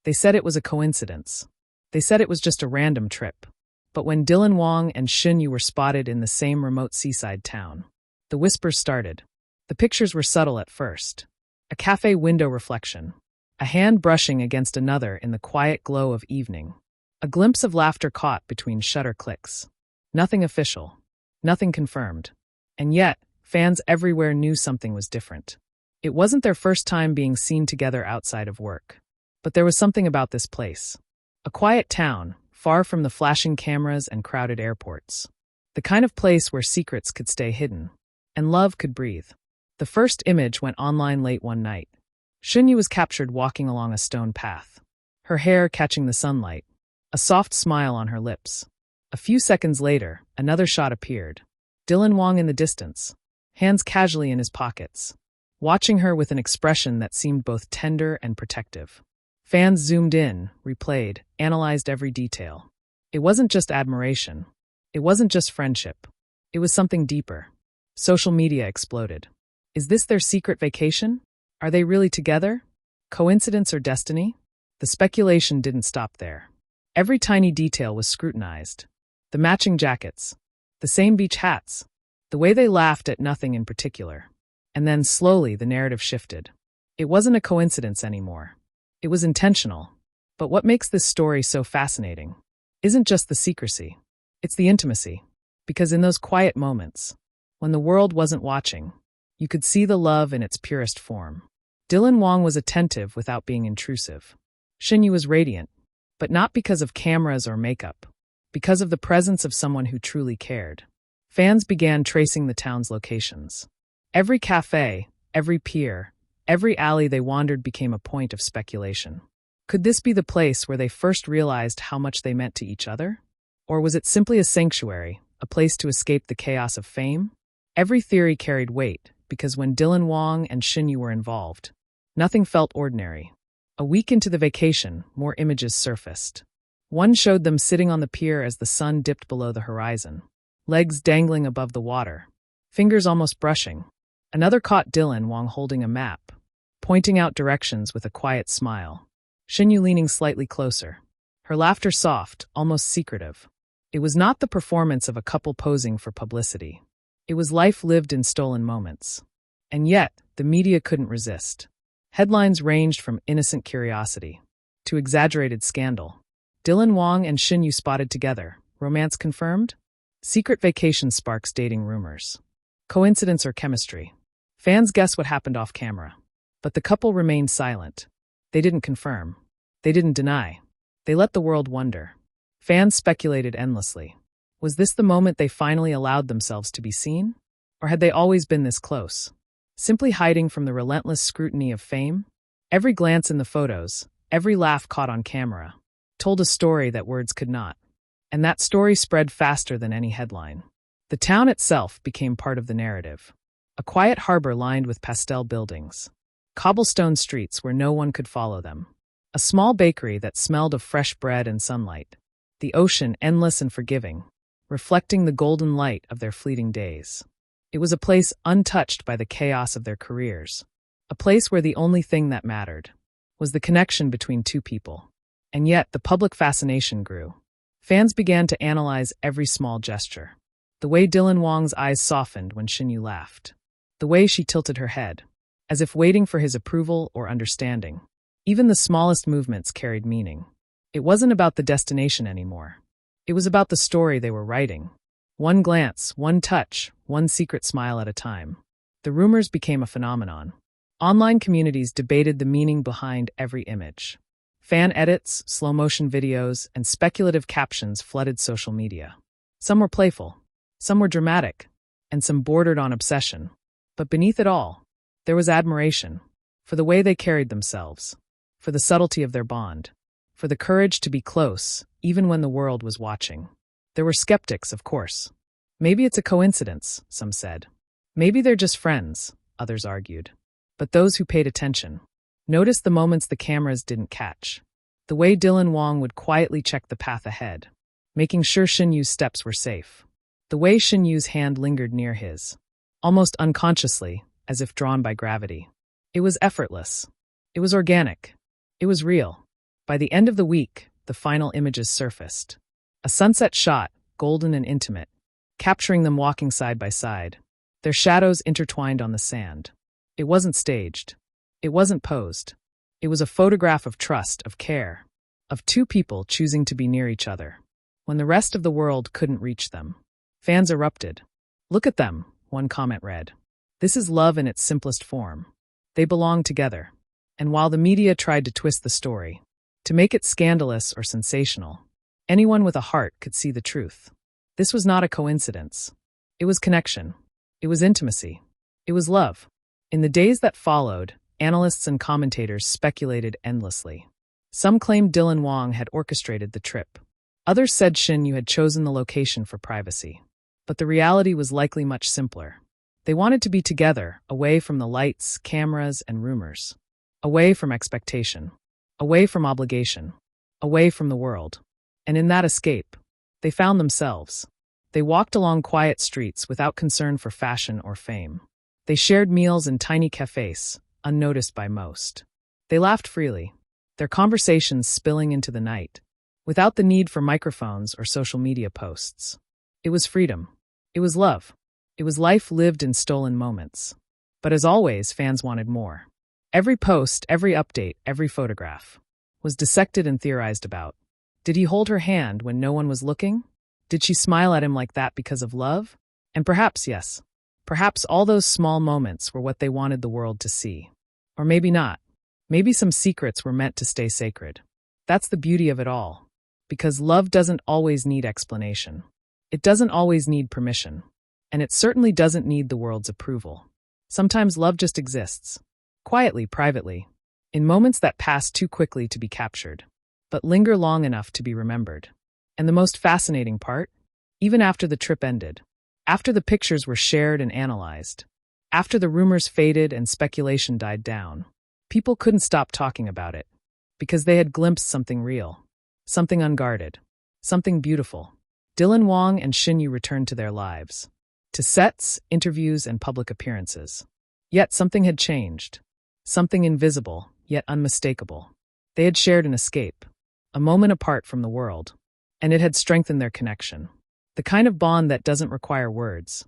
They said it was a coincidence. They said it was just a random trip. But when Dylan Wang and Shen Yue were spotted in the same remote seaside town, the whispers started. The pictures were subtle at first. A cafe window reflection. A hand brushing against another in the quiet glow of evening. A glimpse of laughter caught between shutter clicks. Nothing official. Nothing confirmed. And yet, fans everywhere knew something was different. It wasn't their first time being seen together outside of work. But there was something about this place. A quiet town, far from the flashing cameras and crowded airports. The kind of place where secrets could stay hidden. And love could breathe. The first image went online late one night. Shen Yue was captured walking along a stone path. Her hair catching the sunlight. A soft smile on her lips. A few seconds later, another shot appeared. Dylan Wang in the distance, hands casually in his pockets, watching her with an expression that seemed both tender and protective. Fans zoomed in, replayed, analyzed every detail. It wasn't just admiration. It wasn't just friendship. It was something deeper. Social media exploded. Is this their secret vacation? Are they really together? Coincidence or destiny? The speculation didn't stop there. Every tiny detail was scrutinized. The matching jackets. The same beach hats. The way they laughed at nothing in particular. And then slowly the narrative shifted. It wasn't a coincidence anymore. It was intentional. But what makes this story so fascinating isn't just the secrecy. It's the intimacy. Because in those quiet moments, when the world wasn't watching, you could see the love in its purest form. Dylan Wang was attentive without being intrusive. Shen Yue was radiant, but not because of cameras or makeup, because of the presence of someone who truly cared. Fans began tracing the town's locations. Every cafe, every pier, every alley they wandered became a point of speculation. Could this be the place where they first realized how much they meant to each other? Or was it simply a sanctuary, a place to escape the chaos of fame? Every theory carried weight, because when Dylan Wang and Shen Yue were involved, nothing felt ordinary. A week into the vacation, more images surfaced. One showed them sitting on the pier as the sun dipped below the horizon, legs dangling above the water, fingers almost brushing. Another caught Dylan Wang holding a map, pointing out directions with a quiet smile. Shen Yue leaning slightly closer, her laughter soft, almost secretive. It was not the performance of a couple posing for publicity. It was life lived in stolen moments. And yet, the media couldn't resist. Headlines ranged from innocent curiosity to exaggerated scandal. Dylan Wang and Shen Yue spotted together. Romance confirmed? Secret vacation sparks dating rumors. Coincidence or chemistry? Fans guessed what happened off camera. But the couple remained silent. They didn't confirm. They didn't deny. They let the world wonder. Fans speculated endlessly. Was this the moment they finally allowed themselves to be seen? Or had they always been this close? Simply hiding from the relentless scrutiny of fame? Every glance in the photos, every laugh caught on camera, told a story that words could not. And that story spread faster than any headline. The town itself became part of the narrative. A quiet harbor lined with pastel buildings. Cobblestone streets where no one could follow them. A small bakery that smelled of fresh bread and sunlight. The ocean endless and forgiving, reflecting the golden light of their fleeting days. It was a place untouched by the chaos of their careers. A place where the only thing that mattered was the connection between two people. And yet, the public fascination grew. Fans began to analyze every small gesture. The way Dylan Wang's eyes softened when Shen Yue laughed. The way she tilted her head, as if waiting for his approval or understanding. Even the smallest movements carried meaning. It wasn't about the destination anymore. It was about the story they were writing. One glance, one touch, one secret smile at a time. The rumors became a phenomenon. Online communities debated the meaning behind every image. Fan edits, slow-motion videos, and speculative captions flooded social media. Some were playful, some were dramatic, and some bordered on obsession. But beneath it all, there was admiration for the way they carried themselves, for the subtlety of their bond, for the courage to be close, even when the world was watching. There were skeptics, of course. Maybe it's a coincidence, some said. Maybe they're just friends, others argued. But those who paid attention noticed the moments the cameras didn't catch. The way Dylan Wang would quietly check the path ahead, making sure Shen Yue's steps were safe. The way Shen Yue's hand lingered near his, almost unconsciously, as if drawn by gravity. It was effortless. It was organic. It was real. By the end of the week, the final images surfaced. A sunset shot, golden and intimate, capturing them walking side by side, their shadows intertwined on the sand. It wasn't staged. It wasn't posed. It was a photograph of trust, of care, of two people choosing to be near each other, when the rest of the world couldn't reach them. Fans erupted. "Look at them," one comment read. "This is love in its simplest form. They belong together." And while the media tried to twist the story, to make it scandalous or sensational, anyone with a heart could see the truth. This was not a coincidence. It was connection. It was intimacy. It was love. In the days that followed, analysts and commentators speculated endlessly. Some claimed Dylan Wang had orchestrated the trip. Others said Shen Yue had chosen the location for privacy. But the reality was likely much simpler. They wanted to be together, away from the lights, cameras, and rumors. Away from expectation. Away from obligation. Away from the world. And in that escape, they found themselves. They walked along quiet streets without concern for fashion or fame. They shared meals in tiny cafes, unnoticed by most. They laughed freely, their conversations spilling into the night, without the need for microphones or social media posts. It was freedom. It was love. It was life lived in stolen moments. But as always, fans wanted more. Every post, every update, every photograph was dissected and theorized about. Did he hold her hand when no one was looking? Did she smile at him like that because of love? And perhaps, yes, perhaps all those small moments were what they wanted the world to see. Or maybe not. Maybe some secrets were meant to stay sacred. That's the beauty of it all. Because love doesn't always need explanation. It doesn't always need permission. And it certainly doesn't need the world's approval. Sometimes love just exists. Quietly, privately. In moments that pass too quickly to be captured, but linger long enough to be remembered. And the most fascinating part? Even after the trip ended, after the pictures were shared and analyzed, after the rumors faded and speculation died down, people couldn't stop talking about it, because they had glimpsed something real, something unguarded, something beautiful. Dylan Wang and Shen Yue returned to their lives, to sets, interviews, and public appearances. Yet something had changed, something invisible, yet unmistakable. They had shared an escape, a moment apart from the world, and it had strengthened their connection. The kind of bond that doesn't require words,